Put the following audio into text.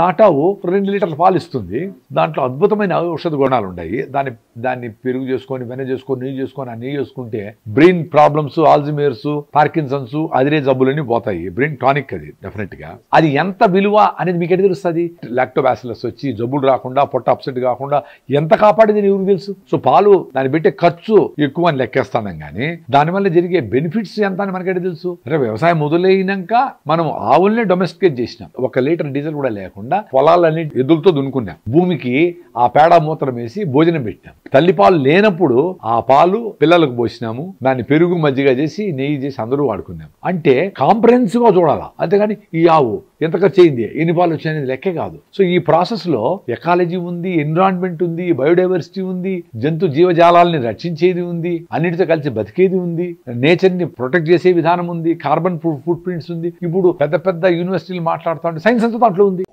నాటావు 2 లీటర్ల పాలు ఇస్తుంది. దాంట్లో అద్భుతమైన ఔషధ గుణాలు ఉన్నాయి. దాన్ని పెరుగు చేసుకొని, వెన్న చేసుకొని, నెయ్యి చేసుకొని, ఆ నెయ్యి చేసుకుంటే బ్రెయిన్ ప్రాబ్లమ్స్, ఆల్జిమేర్స్, పార్కిన్సన్స్, అదిరే జబ్బులన్నీ పోతాయి. బ్రెయిన్ టానిక్ అది డెఫినెట్ గా. అది ఎంత విలువ అనేది మీకు ఎట్లా తెలుస్తుంది? లాక్టోబాసిలస్ వచ్చి జబ్బులు రాకుండా, పొట్ట అప్సెట్ కాకుండా ఎంత కాపాడేది ఎవరికి తెలుసు? సో పాలు దాన్ని పెట్టే ఖర్చు ఎక్కువ అని లెక్కేస్తాం కానీ దానివల్ల జరిగే బెనిఫిట్స్ ఎంత అని మనకైతే తెలుసు. అంటే వ్యవసాయం మొదలైనాక మనం ఆవుల్ని డొమెస్టికేట్ చేసినాం. 1 లీటర్ డీజిల్ కూడా లేకుండా పొలాలన్నీ ఎద్దులతో దున్నుకున్నాం. భూమికి ఆ పేడ మూత్రం వేసి భోజనం పెట్టాం. తల్లిపాలు లేనప్పుడు ఆ పాలు పిల్లలకు పోసినాము. దాన్ని పెరుగు మజ్జిగ చేసి, నెయ్యి చేసి అందరూ వాడుకున్నాం. అంటే కాంప్రహెన్సివ్ గా చూడాలా. అంతేగాని ఈ ఆవు ఎంత ఖర్చు అయింది, ఎన్ని పాలు వచ్చాయనేది లెక్కే కాదు. సో ఈ ప్రాసెస్ లో ఎకాలజీ ఉంది, ఎన్విరాన్మెంట్ ఉంది, బయోడైవర్సిటీ ఉంది, జంతు జీవజాలాలని రక్షించేది ఉంది, అన్నిటితో కలిసి బతికేది ఉంది, నేచర్ ని ప్రొటెక్ట్ చేసే విధానం ఉంది, కార్బన్ ఫుట్ ప్రింట్స్ ఉంది. ఇప్పుడు పెద్ద పెద్ద యూనివర్సిటీలు మాట్లాడుతూ ఉంటే సైన్స్ అంతా దాంట్లో ఉంది.